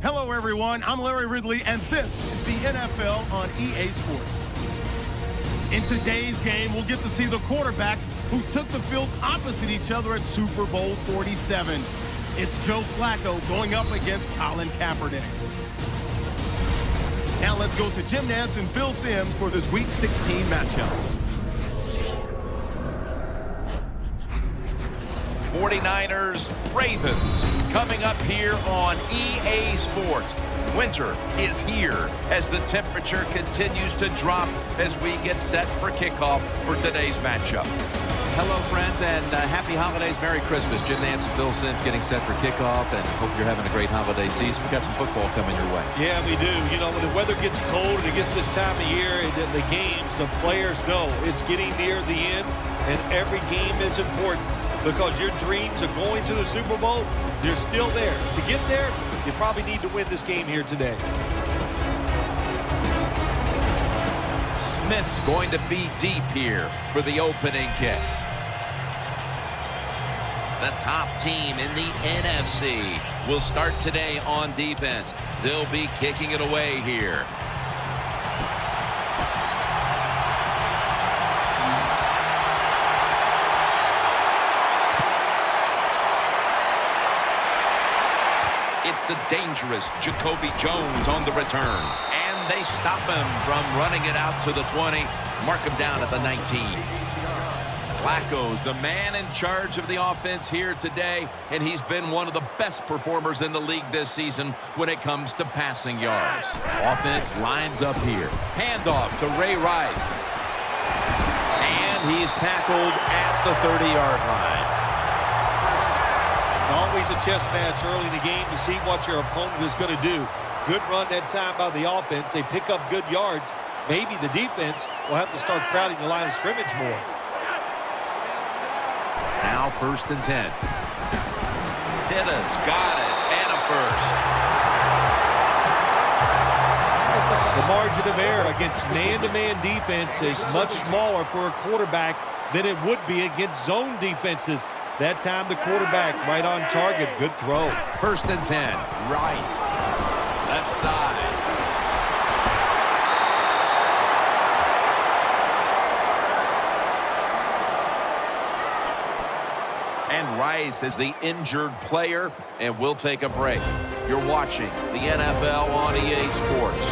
Hello, everyone. I'm Larry Ridley, and this is the NFL on EA Sports. In today's game, we'll get to see the quarterbacks who took the field opposite each other at Super Bowl 47. It's Joe Flacco going up against Colin Kaepernick. Now let's go to Jim Nantz and Phil Simms for this Week 16 matchup. 49ers, Ravens, coming up here on EA Sports. Winter is here as the temperature continues to drop as we get set for kickoff for today's matchup. Hello, friends, and happy holidays. Merry Christmas. Jim Nantz and Phil Simms getting set for kickoff, and hope you're having a great holiday season. We've got some football coming your way. Yeah, we do. You know, when the weather gets cold and it gets this time of year, the games, the players know it's getting near the end, and every game is important because your dreams of going to the Super Bowl, they're still there. To get there, you probably need to win this game here today. Smith's going to be deep here for the opening kick. The top team in the NFC will start today on defense. They'll be kicking it away here. It's the dangerous Jacoby Jones on the return. And they stop him from running it out to the 20. Mark him down at the 19. Flacco's the man in charge of the offense here today, and he's been one of the best performers in the league this season when it comes to passing yards. Offense lines up here. Handoff to Ray Rice. And he's tackled at the 30-yard line. Always a chess match early in the game to see what your opponent is going to do. Good run that time by the offense. They pick up good yards. Maybe the defense will have to start crowding the line of scrimmage more. Now 1st and 10. Tittons got it, and a first. The margin of error against man-to-man defense is much smaller for a quarterback than it would be against zone defenses. That time the quarterback right on target. Good throw. 1st and 10. Rice. Left side. And Rice is the injured player, and we'll take a break. You're watching the NFL on EA Sports.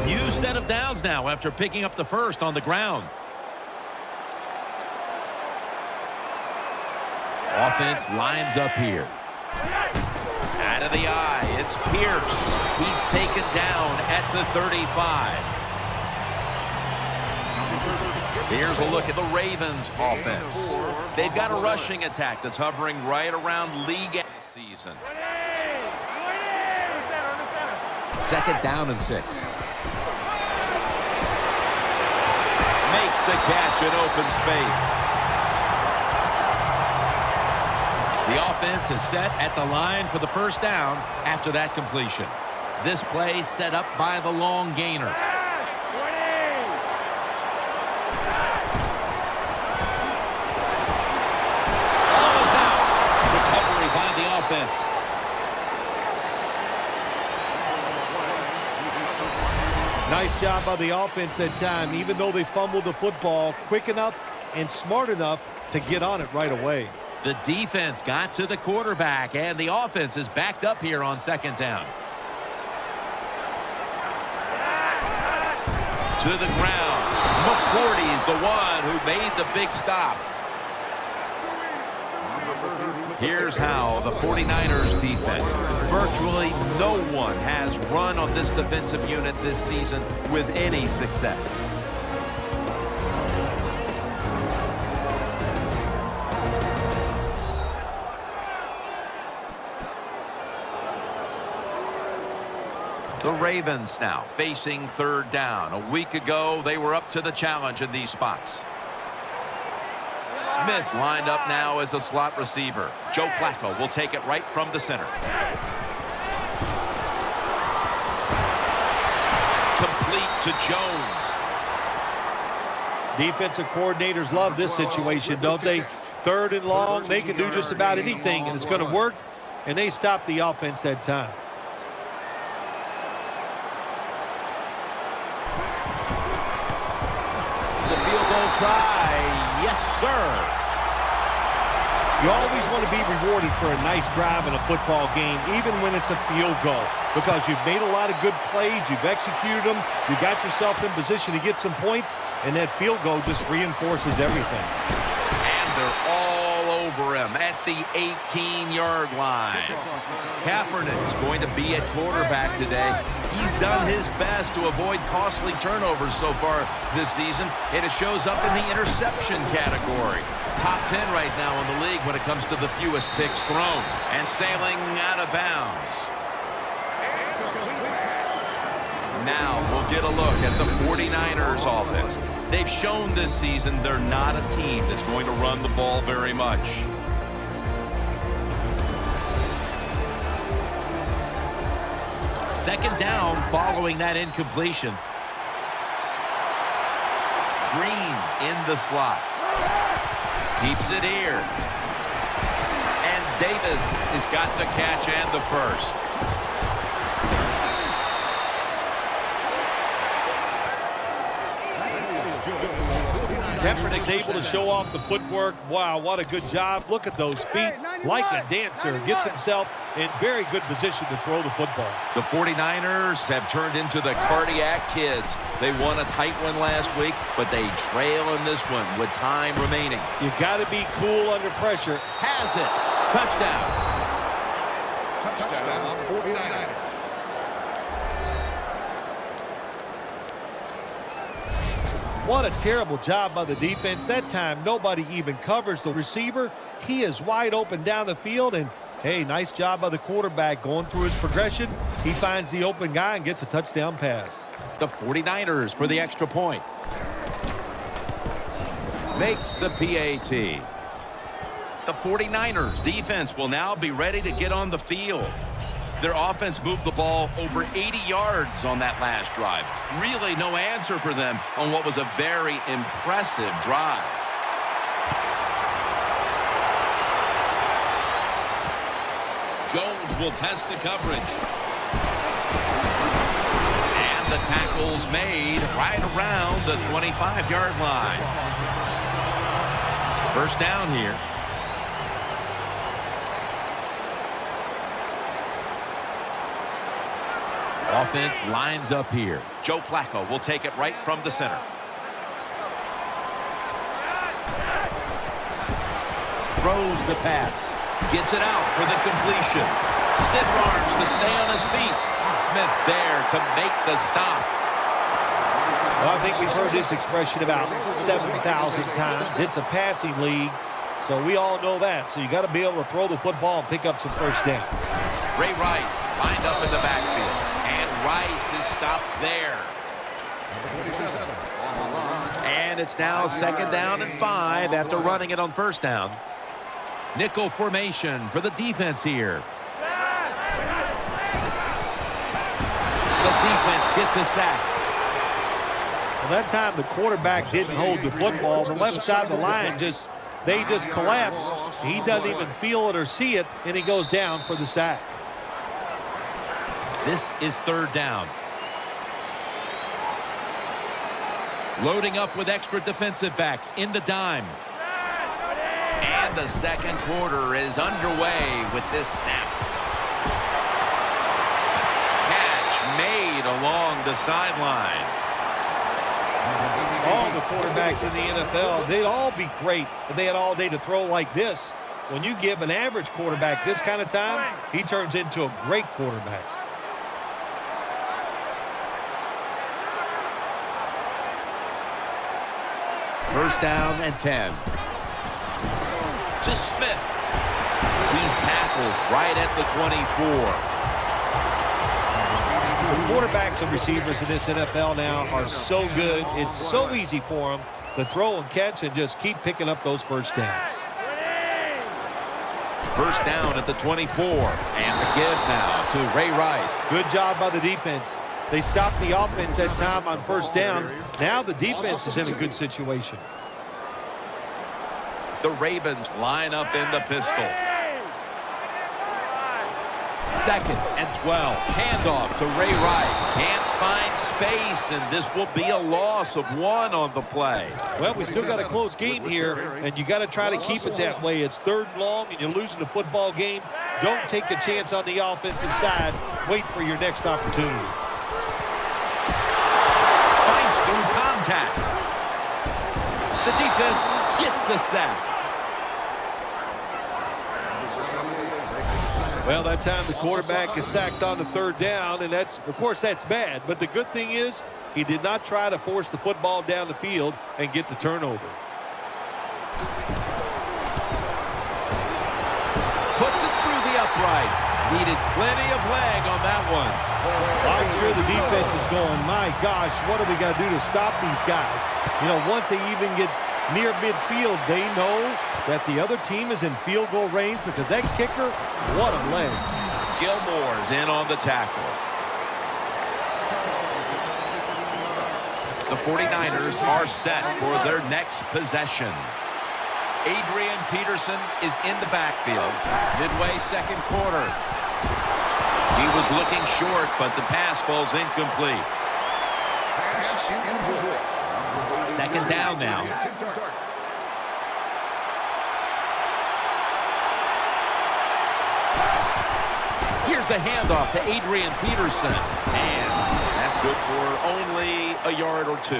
New set of downs now after picking up the first on the ground. Offense lines up here. Out of the eye, it's Pierce. He's taken down at the 35. Here's a look at the Ravens offense. They've got a rushing attack that's hovering right around league season. 2nd down and 6. Makes the catch in open space. The offense is set at the line for the 1st down after that completion. This play set up by the long gainer. Ball is out. Recovery by the offense. Nice job by the offense that time, even though they fumbled the football quick enough and smart enough to get on it right away. The defense got to the quarterback, and the offense is backed up here on 2nd down. To the ground. McCourty is the one who made the big stop. Here's how the 49ers defense. Virtually no one has run on this defensive unit this season with any success. The Ravens now facing 3rd down. A week ago, they were up to the challenge in these spots. Smith's lined up now as a slot receiver. Joe Flacco will take it right from the center. Complete to Jones. Defensive coordinators love this situation, don't they? 3rd and long, they can do just about anything, and it's going to work, and they stop the offense that time. try. Yes, sir. You always want to be rewarded for a nice drive in a football game, even when it's a field goal, because you've made a lot of good plays, you've executed them, you got yourself in position to get some points, and that field goal just reinforces everything. And they're all over him at the 18-yard line. Kaepernick's going to be at quarterback today. He's done his best to avoid costly turnovers so far this season, and it shows up in the interception category. Top 10 right now in the league when it comes to the fewest picks thrown. And sailing out of bounds. Now we'll get a look at the 49ers offense. They've shown this season they're not a team that's going to run the ball very much. Second down following that incompletion. Green's in the slot. Keeps it here. And Davis has got the catch and the first. Kaepernick's able to show off the footwork. Wow, what a good job. Look at those feet. Like a dancer. Gets himself in very good position to throw the football. The 49ers have turned into the cardiac kids. They won a tight one last week, but they trail in this one with time remaining. You got to be cool under pressure. Has it. Touchdown. Touchdown, 49ers. What a terrible job by the defense. That time, nobody even covers the receiver. He is wide open down the field, and hey, nice job by the quarterback going through his progression. He finds the open guy and gets a touchdown pass. The 49ers for the extra point. Makes the PAT. The 49ers defense will now be ready to get on the field. Their offense moved the ball over 80 yards on that last drive. Really no answer for them on what was a very impressive drive. Jones will test the coverage. And the tackle's made right around the 25-yard line. First down here. Offense lines up here. Joe Flacco will take it right from the center. Throws the pass. Gets it out for the completion. Stiff arms to stay on his feet. Smith there to make the stop. Well, I think we've heard this expression about 7,000 times. It's a passing league, so we all know that. So you got to be able to throw the football and pick up some first downs. Ray Rice lined up in the backfield. And Rice is stopped there. And it's now second down and 5 after running it on first down. Nickel formation for the defense here. The defense gets a sack. Well, that time the quarterback didn't hold the football. The left side of the line they just collapse. He doesn't even feel it or see it, and he goes down for the sack. This is third down. Loading up with extra defensive backs in the dime. And the second quarter is underway with this snap. Catch made along the sideline. All the quarterbacks in the NFL, they'd all be great if they had all day to throw like this. When you give an average quarterback this kind of time, he turns into a great quarterback. First down and 10. To Smith. He's tackled right at the 24. The quarterbacks and receivers in this NFL now are so good. It's so easy for them to throw and catch and just keep picking up those first downs. First down at the 24. And the give now to Ray Rice. Good job by the defense. They stopped the offense that time on first down. Now the defense is in a good situation. The Ravens line up in the pistol. 2nd and 12. Handoff to Ray Rice. Can't find space, and this will be a loss of 1 on the play. Well, we still got a close game here, and you got to try to keep it that way. It's 3rd and long, and you're losing the football game. Don't take a chance on the offensive side. Wait for your next opportunity. Fights through contact. The defense gets the sack. Well, that time the quarterback is sacked on the 3rd down, and that's, of course, that's bad. But the good thing is he did not try to force the football down the field and get the turnover. Puts it through the uprights. Needed plenty of leg on that one. I'm sure the defense is going, my gosh, what do we got to do to stop these guys? You know, once they even get near midfield, they know that the other team is in field goal range because that kicker, what a leg. Gilmore's in on the tackle. The 49ers are set for their next possession. Adrian Peterson is in the backfield. Midway 2nd quarter. He was looking short, but the pass falls incomplete. 2nd down now. Here's the handoff to Adrian Peterson. And that's good for only a yard or 2.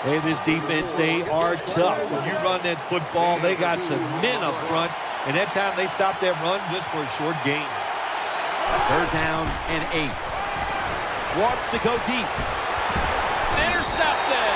Hey, this defense, they are tough. When you run that football, they got some men up front, and that time they stopped that run just for a short gain. 3rd down and 8. Wants to go deep. Intercepted.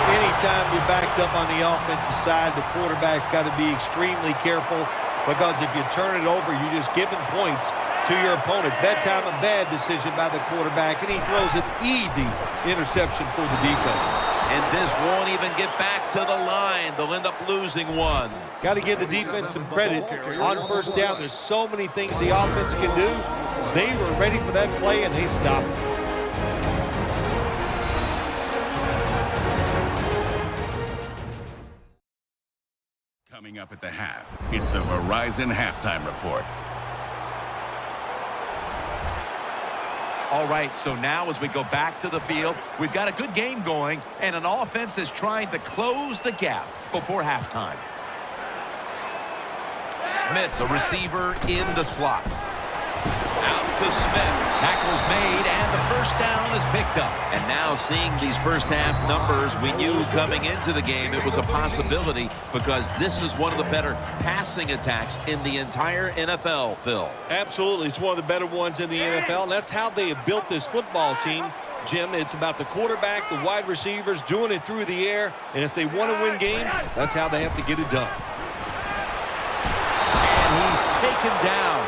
Anytime you're backed up on the offensive side, the quarterback's got to be extremely careful because if you turn it over, you're just giving points to your opponent. That time a bad decision by the quarterback, and he throws an easy interception for the defense. And this won't even get back to the line. They'll end up losing 1. Got to give the defense some credit. On 1st down, there's so many things the offense can do. They were ready for that play, and they stopped it. Coming up at the half, it's the Verizon Halftime Report. All right, so now as we go back to the field, we've got a good game going, and an offense that's trying to close the gap before halftime. Smith's a receiver in the slot. Out to Smith. Tackle's made, and the 1st down is picked up. And now seeing these first-half numbers, we knew coming into the game it was a possibility because this is one of the better passing attacks in the entire NFL, Phil. Absolutely. It's one of the better ones in the NFL, and that's how they have built this football team. Jim, it's about the quarterback, the wide receivers, doing it through the air, and if they want to win games, that's how they have to get it done. And he's taken down.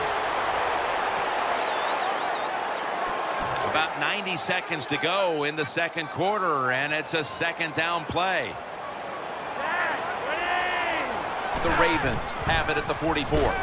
About 90 seconds to go in the 2nd quarter, and it's a 2nd down play. The Ravens have it at the 44.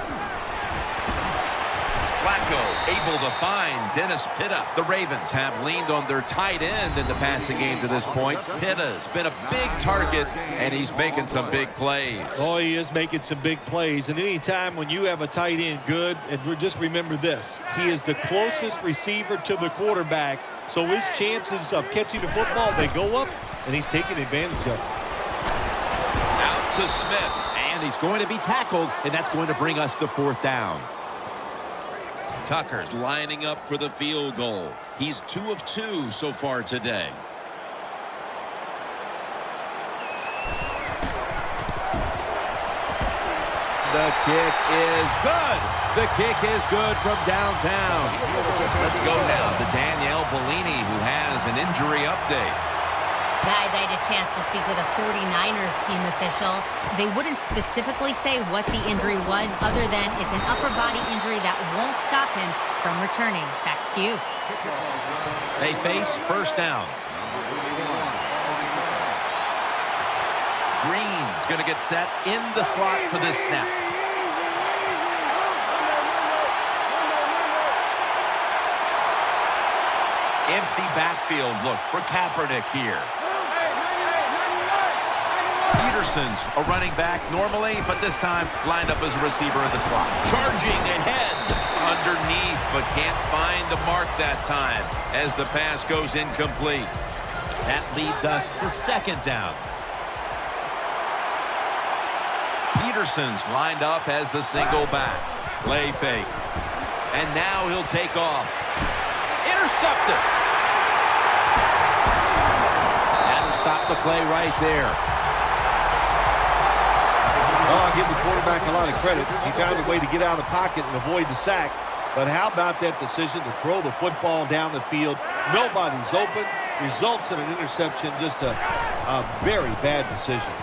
Flacco able to find Dennis Pitta. The Ravens have leaned on their tight end in the passing game to this point. Pitta's been a big target, and he's making some big plays. Oh, he is making some big plays. And any time when you have a tight end good, and just remember this, he is the closest receiver to the quarterback. So his chances of catching the football, they go up, and he's taking advantage of it. Out to Smith. And he's going to be tackled, and that's going to bring us to 4th down. Tucker's lining up for the field goal. He's 2 of 2 so far today. The kick is good. The kick is good from downtown. Let's go now to Danielle Bellini, who has an injury update. Guys, I had a chance to speak with a 49ers team official. They wouldn't specifically say what the injury was other than it's an upper body injury that won't stop him from returning. Back to you. They face 1st down. Green's going to get set in the slot for this snap. Empty backfield look for Kaepernick here. Peterson's a running back normally, but this time lined up as a receiver in the slot. Charging ahead underneath, but can't find the mark that time as the pass goes incomplete. That leads us to second down. Peterson's lined up as the single back. Play fake. And now he'll take off. Intercepted. That'll stop the play right there. Oh, I'll give the quarterback a lot of credit. He found a way to get out of the pocket and avoid the sack. But how about that decision to throw the football down the field? Nobody's open. Results in an interception. Just a very bad decision.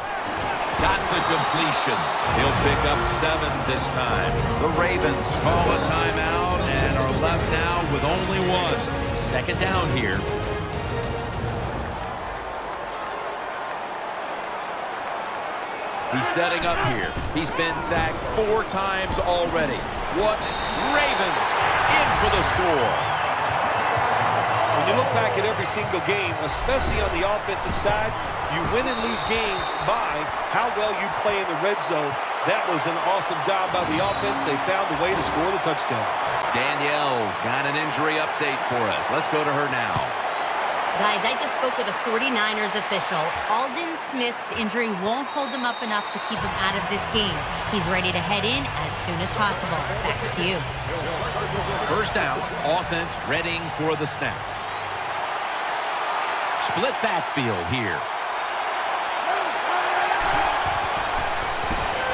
Got the completion. He'll pick up 7 this time. The Ravens call a timeout and are left now with only 1. Second down here. He's setting up here. He's been sacked 4 times already. What? Ravens in for the score. When you look back at every single game, especially on the offensive side, you win and lose games by how well you play in the red zone. That was an awesome job by the offense. They found a way to score the touchdown. Danielle's got an injury update for us. Let's go to her now. Guys, I just spoke with a 49ers official. Aldon Smith's injury won't hold him up enough to keep him out of this game. He's ready to head in as soon as possible. Back to you. First down, offense readying for the snap. Split backfield here.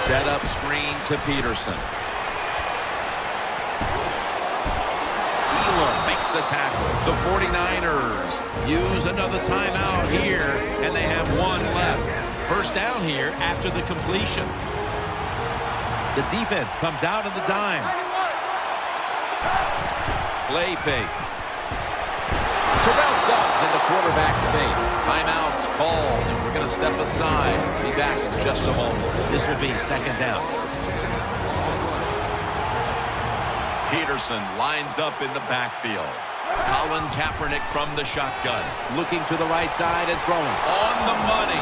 Set up screen to Peterson. Elam makes the tackle. The 49ers use another timeout here, and they have 1 left. First down here after the completion. The defense comes out in the dime. Play fake. Terrell Suggs in the quarterback space. Timeout's called, and we're going to step aside. Be back in just a moment. This will be second down. Peterson lines up in the backfield. Colin Kaepernick from the shotgun. Looking to the right side and throwing. On the money.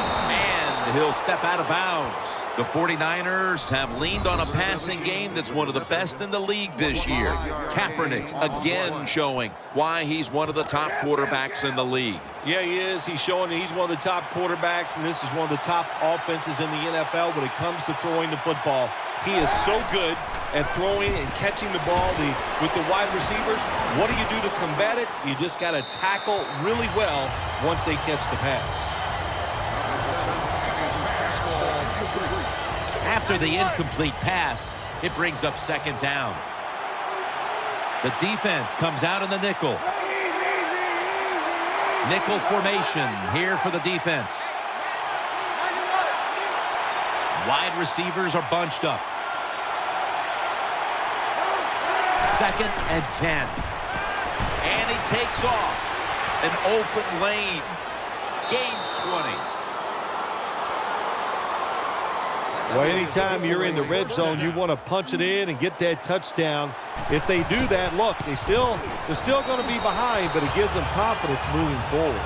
And he'll step out of bounds. The 49ers have leaned on a passing game that's one of the best in the league this year. Kaepernick again showing why he's one of the top quarterbacks in the league. Yeah, he is. He's showing that he's one of the top quarterbacks, and this is one of the top offenses in the NFL when it comes to throwing the football. He is so good at throwing and catching the ball with the wide receivers. What do you do to combat it? You just got to tackle really well once they catch the pass. After the incomplete pass, it brings up second down. The defense comes out in the nickel. Nickel formation here for the defense. Wide receivers are bunched up. 2nd and 10. And he takes off. An open lane. Gains 20. Well, anytime you're in the red zone, you want to punch it in and get that touchdown. If they do that, look, they're still going to be behind, but it gives them confidence moving forward.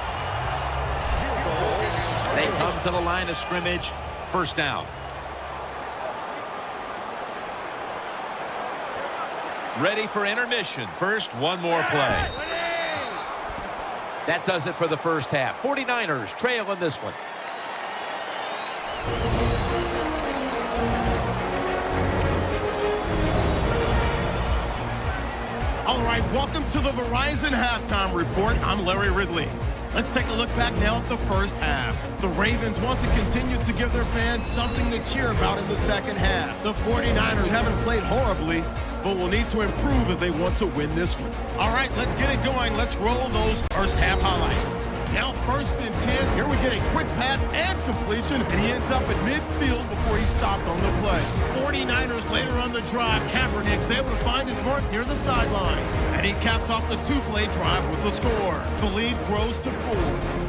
They come to the line of scrimmage. First down. Ready for intermission. First, one more play. That does it for the first half. 49ers trail in this one. All right, welcome to the Verizon Halftime Report. I'm Larry Ridley. Let's take a look back now at the first half. The Ravens want to continue to give their fans something to cheer about in the second half. The 49ers haven't played horribly, but will need to improve if they want to win this one. All right, let's get it going. Let's roll those first half highlights. Now 1st and 10. Here we get a quick pass and completion, and he ends up at midfield before he stopped on the play. 49ers later on the drive. Kaepernick's able to find his mark near the sideline, and he caps off the 2-play drive with the score. The lead grows to 4.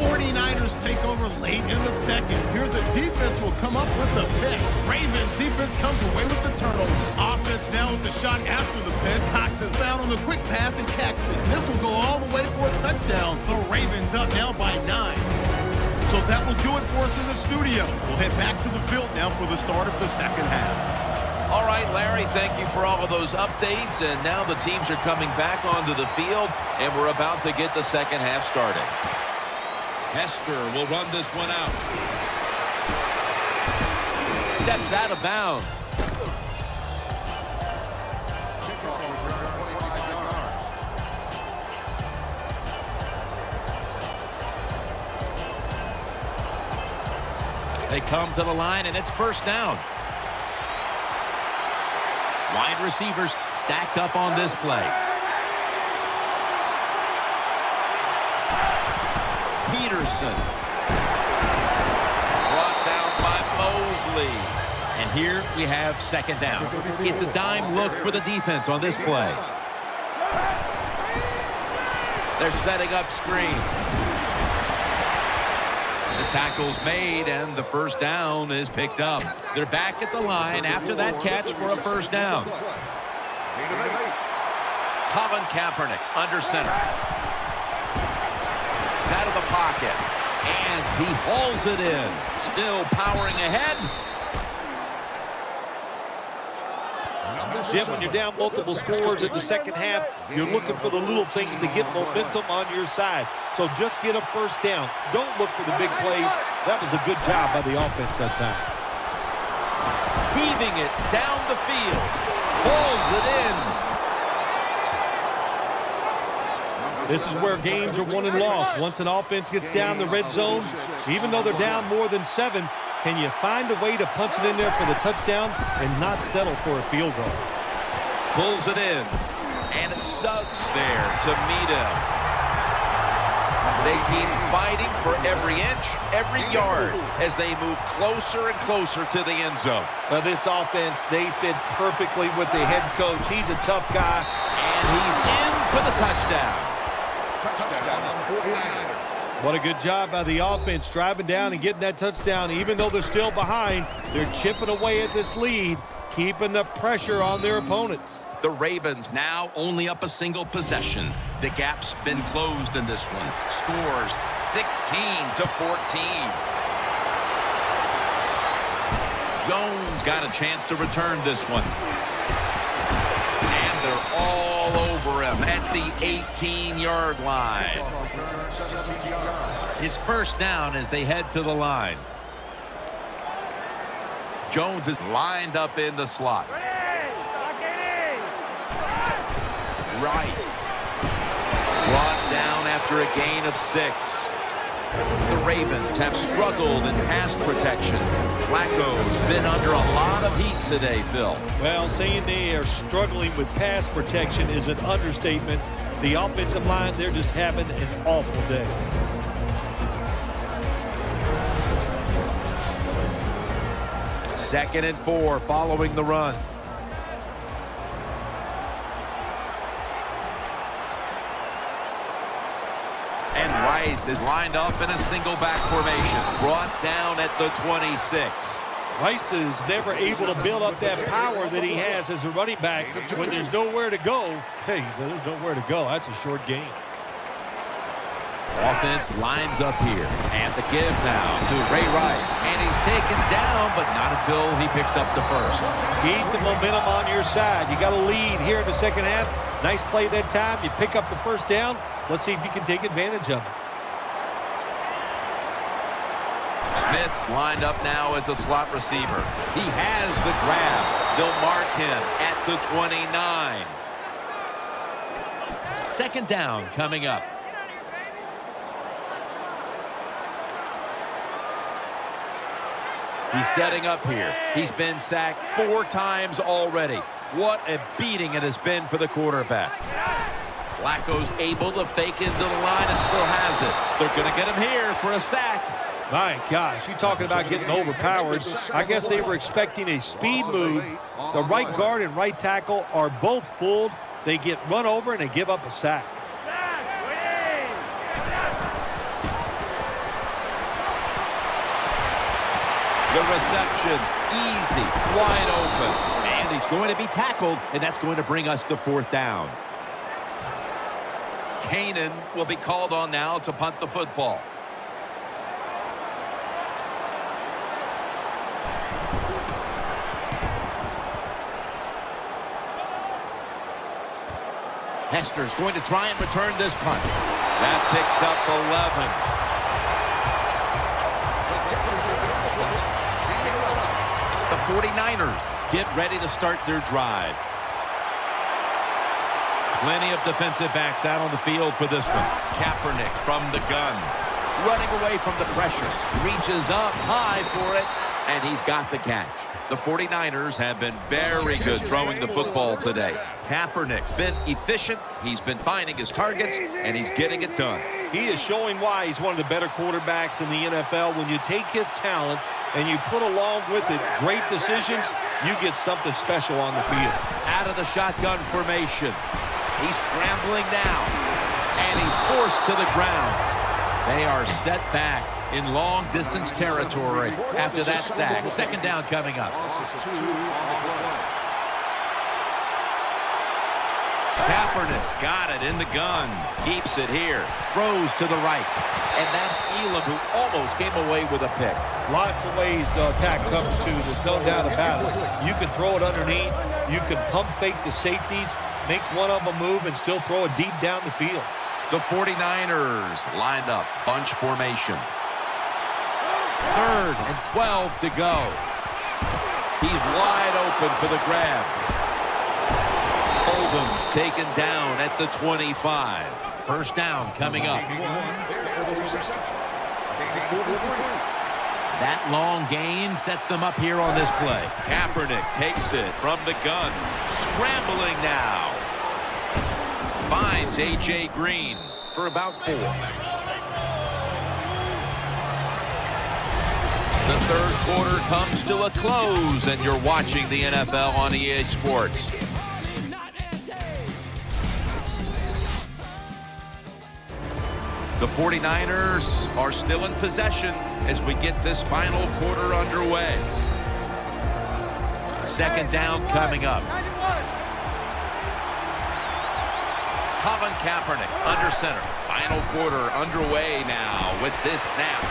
49ers take over late in the second. Here the defense will come up with the pick. Ravens defense comes away with the turnover. Offense now with the shot after the pick. Cox is found on the quick pass and catches it. And this will go all the way for a touchdown. The Ravens up now by 9. So that will do it for us in the studio. We'll head back to the field now for the start of the second half. All right, Larry, thank you for all of those updates. And now the teams are coming back onto the field, and we're about to get the second half started. Hester will run this one out. Steps out of bounds. They come to the line, and it's first down. Wide receivers stacked up on this play. Peterson. Brought down by Mosley. And here we have second down. It's a dime look for the defense on this play. They're setting up screen. The tackle's made, and the first down is picked up. They're back at the line after that catch for a first down. Colin Kaepernick under center. Out of the pocket. And he hauls it in. Still powering ahead. Jim, when you're down multiple scores in the second half, you're looking for the little things to get momentum on your side. So just get a first down. Don't look for the big plays. That was a good job by the offense that time. Heaving it down the field. Hauls it in. This is where games are won and lost. Once an offense gets down the red zone, even though they're down more than 7, can you find a way to punch it in there for the touchdown and not settle for a field goal? Pulls it in. And it's Suggs there to meet him. They keep fighting for every inch, every yard as they move closer and closer to the end zone. This offense, they fit perfectly with the head coach. He's a tough guy. And he's in for the touchdown. What a good job by the offense, driving down and getting that touchdown. Even though they're still behind, they're chipping away at this lead, keeping the pressure on their opponents. The Ravens now only up a single possession. The gap's been closed in this one. Scores 16-14. Jones got a chance to return this one. And they're all over him at the 18-yard line. It's first down as they head to the line. Jones is lined up in the slot. Rice brought down after a gain of 6. The Ravens have struggled in pass protection. Flacco's been under a lot of heat today, Phil. Well, saying they are struggling with pass protection is an understatement. The offensive line, they're just having an awful day. Second and 4 following the run. And Rice is lined up in a single back formation. Brought down at the 26. Rice is never able to build up that power that he has as a running back. When there's nowhere to go, hey, there's nowhere to go. That's a short game. Offense lines up here. And the give now to Ray Rice. And he's taken down, but not until he picks up the first. Keep the momentum on your side. You got a lead here in the second half. Nice play that time. You pick up the first down. Let's see if you can take advantage of it. Smith's lined up now as a slot receiver. He has the grab. They'll mark him at the 29. Second down coming up. He's setting up here. He's been sacked 4 times already. What a beating it has been for the quarterback. Flacco's able to fake into the line and still has it. They're going to get him here for a sack. My gosh, you're talking about getting overpowered. I guess they were expecting a speed move. The right guard and right tackle are both fooled. They get run over and they give up a sack. The reception, easy, wide open. And he's going to be tackled, and that's going to bring us to fourth down. Canaan will be called on now to punt the football. Hester's going to try and return this punt. That picks up 11. The 49ers get ready to start their drive. Plenty of defensive backs out on the field for this one. Kaepernick from the gun. Running away from the pressure. Reaches up high for it, and he's got the catch. The 49ers have been very good throwing the football today. Kaepernick's been efficient. He's been finding his targets, and he's getting it done. He is showing why he's one of the better quarterbacks in the NFL. When you take his talent and you put along with it great decisions, you get something special on the field. Out of the shotgun formation. He's scrambling now, and he's forced to the ground. They are set back in long-distance territory after that sack. Second down coming up. Kaepernick's got it in the gun. Keeps it here. Throws to the right. And that's Elam, who almost came away with a pick. Lots of ways to attack cover two. There's no doubt about it. You can throw it underneath. You can pump fake the safeties, make one of them move, and still throw it deep down the field. The 49ers lined up. Bunch formation. 3rd and 12 to go. He's wide open for the grab. Oldham's taken down at the 25. First down coming up. That long gain sets them up here on this play. Kaepernick takes it from the gun. Scrambling now. Finds A.J. Green for about 4. The third quarter comes to a close, and you're watching the NFL on EA Sports. The 49ers are still in possession as we get this final quarter underway. Second down coming up. Colin Kaepernick under center. Final quarter underway now with this snap.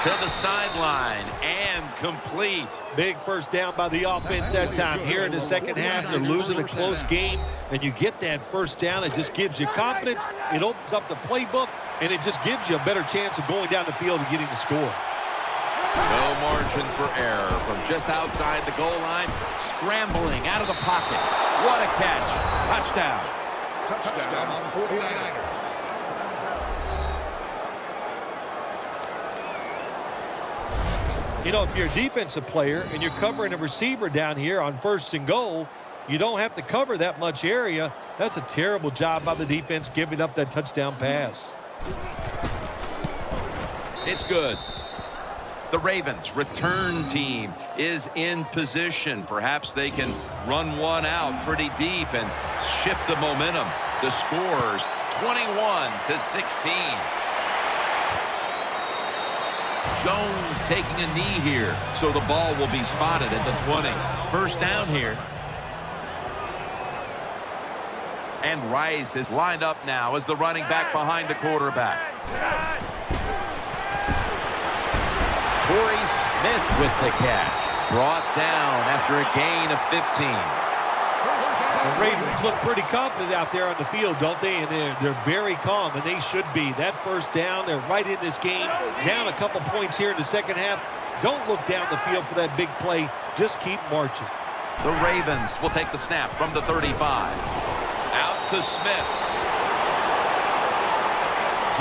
To the sideline and complete. Big first down by the offense that time. Here in the second half, they're losing a close game, and you get that first down. It just gives you confidence. It opens up the playbook, and it just gives you a better chance of going down the field and getting the score. No margin for error from just outside the goal line. Scrambling out of the pocket. What a catch. Touchdown. Touchdown on 49ers. You know, if you're a defensive player and you're covering a receiver down here on 1st and goal, you don't have to cover that much area. That's a terrible job by the defense giving up that touchdown pass. It's good. The Ravens return team is in position. Perhaps they can run one out pretty deep and shift the momentum. The scores 21-16. Jones taking a knee here, so the ball will be spotted at the 20. First down here. And Rice is lined up now as the running back behind the quarterback. Torrey Smith with the catch. Brought down after a gain of 15. The Ravens look pretty confident out there on the field, don't they? And they're very calm, and they should be. That first down, they're right in this game. Down a couple points here in the second half. Don't look down the field for that big play. Just keep marching. The Ravens will take the snap from the 35. Out to Smith.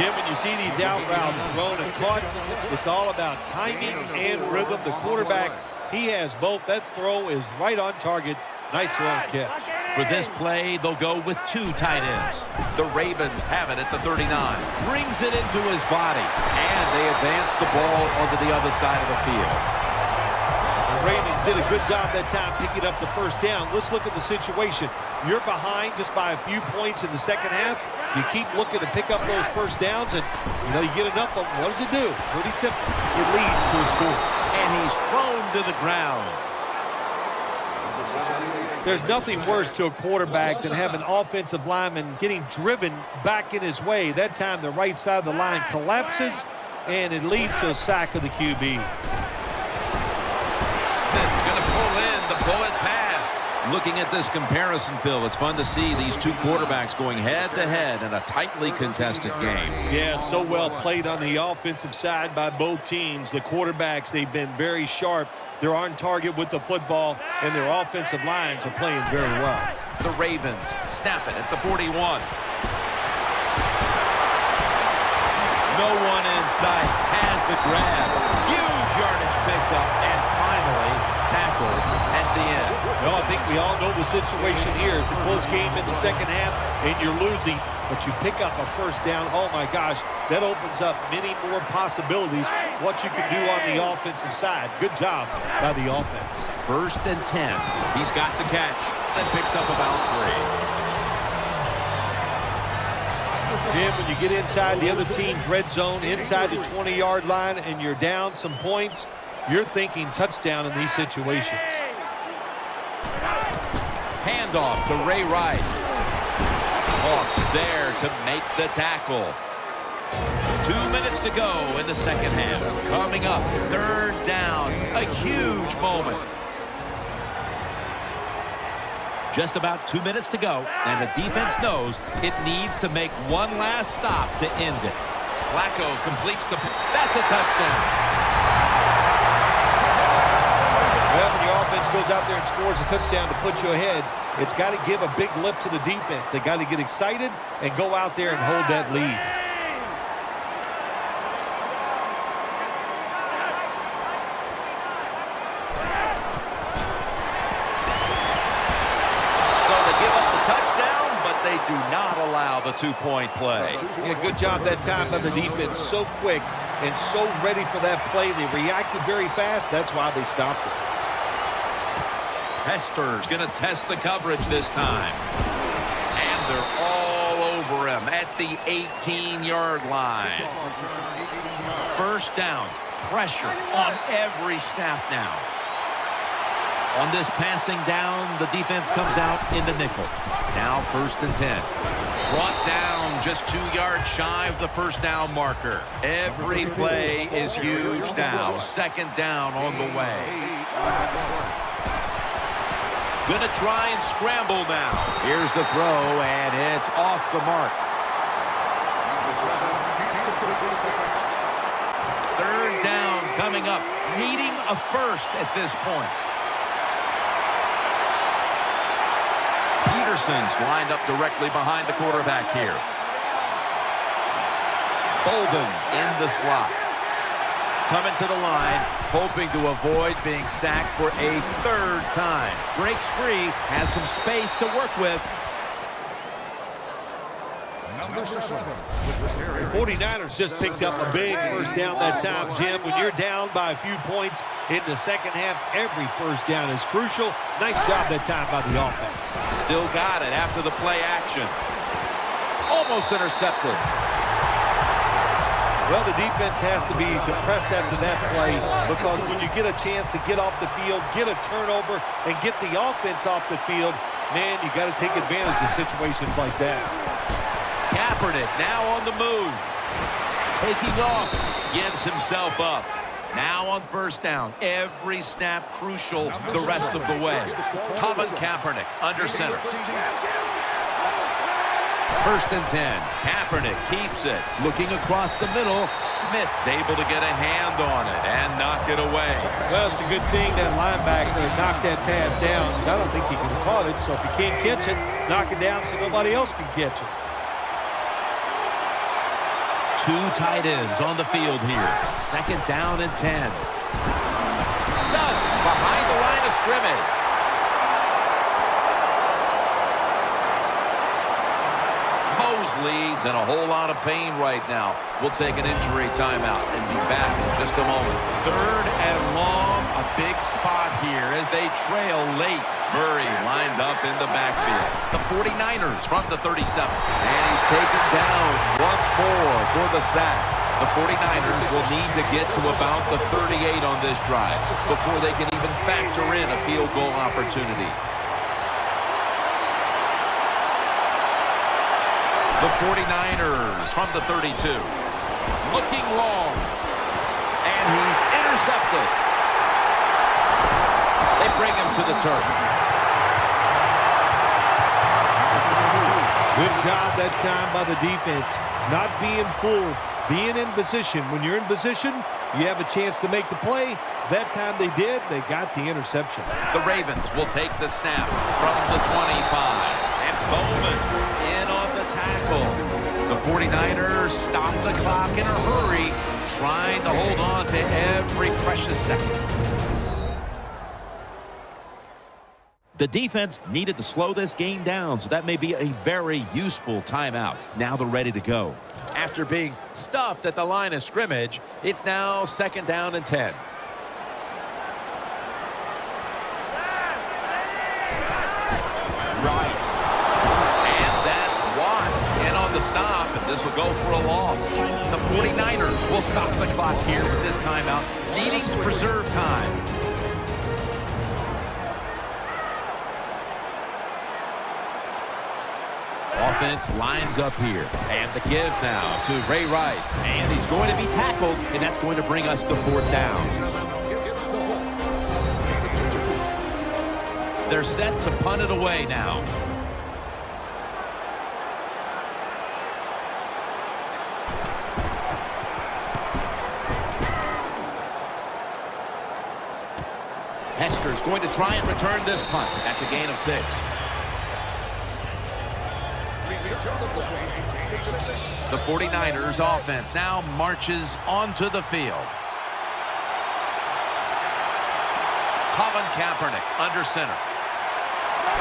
Jim, when you see these out routes thrown and caught, it's all about timing and rhythm. The quarterback, he has both. That throw is right on target. Nice throw and catch. For this play, they'll go with 2 tight ends. The Ravens have it at the 39. Brings it into his body. And they advance the ball onto the other side of the field. The Ravens did a good job that time picking up the first down. Let's look at the situation. You're behind just by a few points in the second half. You keep looking to pick up those first downs, and you get enough of them. What does it do? Pretty simple. It leads to a score. And he's thrown to the ground. There's nothing worse to a quarterback than having an offensive lineman getting driven back in his way. That time the right side of the line collapses, and it leads to a sack of the QB. Smith's going to pull in the bullet pass. Looking at this comparison, Phil, it's fun to see these two quarterbacks going head-to-head in a tightly contested game. Yeah, so well played on the offensive side by both teams. The quarterbacks, they've been very sharp. They're on target with the football, and their offensive lines are playing very well. The Ravens snap it at the 41. No one in sight has the grab. Huge yardage picked up and finally tackled at the end. Well, I think we all know the situation here. It's a close game in the second half, and you're losing, but you pick up a first down. Oh, my gosh, that opens up many more possibilities what you can do on the offensive side. Good job by the offense. 1st and 10. He's got the catch and picks up about 3. Jim, when you get inside the other team's red zone, inside the 20-yard line, and you're down some points, you're thinking touchdown in these situations. Handoff to Ray Rice. Hawks there to make the tackle. 2 minutes to go in the second half. Coming up, 3rd down. A huge moment. Just about 2 minutes to go, and the defense knows it needs to make one last stop to end it. Flacco completes the... That's a touchdown. Well, when your offense goes out there and scores a touchdown to put you ahead, it's got to give a big lift to the defense. They got to get excited and go out there and hold that lead. They do not allow the 2-point play. Yeah, good job that time by the defense. So quick and so ready for that play. They reacted very fast. That's why they stopped it. Hester's going to test the coverage this time. And they're all over him at the 18-yard line. 1st down. Pressure on every snap now. On this passing down, the defense comes out in the nickel. Now 1st and 10. Brought down just 2 yards shy of the first down marker. Every play is huge now. 2nd down on the way. Gonna try and scramble now. Here's the throw, and it's off the mark. 3rd down coming up. Needing a first at this point. Peterson's lined up directly behind the quarterback here. Bolden's in the slot. Coming to the line, hoping to avoid being sacked for a 3rd time. Breaks free, has some space to work with. The 49ers just picked up a big first down that time, Jim. When you're down by a few points in the second half, every first down is crucial. Nice job that time by the offense. Still got it after the play action. Almost intercepted. Well, the defense has to be depressed after that play because when you get a chance to get off the field, get a turnover, and get the offense off the field, man, you got to take advantage of situations like that. Kaepernick now on the move. Taking off. Gives himself up. Now on 1st down. Every snap crucial the rest of the way. Colin Kaepernick under center. 1st and 10. Kaepernick keeps it. Looking across the middle. Smith's able to get a hand on it and knock it away. Well, it's a good thing that linebacker knocked that pass down. I don't think he could have caught it, so if he can't catch it, knock it down so nobody else can catch it. 2 tight ends on the field here. 2nd down and 10. Suggs behind the line of scrimmage. Mosley's in a whole lot of pain right now. We'll take an injury timeout and be back in just a moment. 3rd and long, a big spot here as they trail late. Murray lined up in the backfield. The 49ers from the 37. And he's taken down once more for the sack. The 49ers will need to get to about the 38 on this drive before they can even factor in a field goal opportunity. The 49ers from the 32. Looking long. And he's intercepted. They bring him to the turf. Good job that time by the defense. Not being fooled, being in position. When you're in position, you have a chance to make the play. That time they did. They got the interception. The Ravens will take the snap from the 25. And Bowman in on the tackle. The 49ers stop the clock in a hurry, trying to hold on to every precious second. The defense needed to slow this game down, so that may be a very useful timeout. Now they're ready to go. After being stuffed at the line of scrimmage, it's now 2nd down and 10. Rice. And that's Watt in on the stop, and this will go for a loss. The 49ers will stop the clock here with this timeout, needing to preserve time. Offense lines up here, and the give now to Ray Rice, and he's going to be tackled, and that's going to bring us to 4th down. They're set to punt it away now. Hester's going to try and return this punt. That's a gain of 6. The 49ers offense now marches onto the field. Colin Kaepernick under center.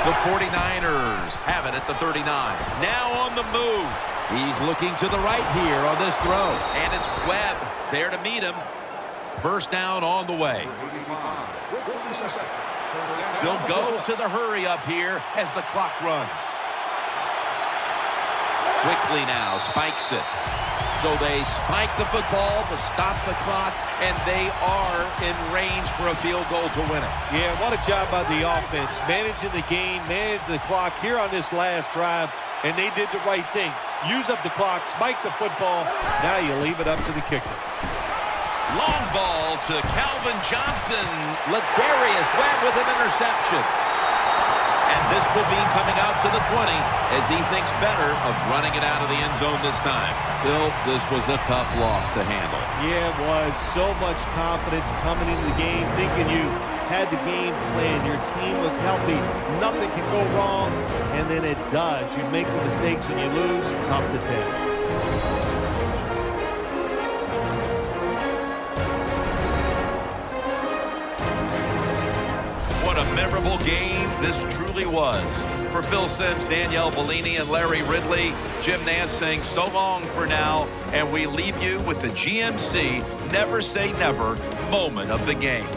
The 49ers have it at the 39. Now on the move. He's looking to the right here on this throw. And it's Webb there to meet him. 1st down on the way. They'll go to the hurry up here as the clock runs. Quickly now spikes it. So they spike the football to stop the clock, and they are in range for a field goal to win it. Yeah, what a job by the offense. Managing the game, managing the clock here on this last drive, and they did the right thing. Use up the clock, spike the football. Now you leave it up to the kicker. Long ball to Calvin Johnson. Ladarius Webb with an interception. And this will be coming out to the 20 as he thinks better of running it out of the end zone this time. Phil, this was a tough loss to handle. Yeah, it was. So much confidence coming into the game, thinking you had the game plan. Your team was healthy. Nothing can go wrong. And then it does. You make the mistakes and you lose. Tough to take. What a memorable game this truly was. For Phil Simms, Danielle Bellini, and Larry Ridley, Jim Nance saying so long for now, and we leave you with the GMC Never Say Never moment of the game.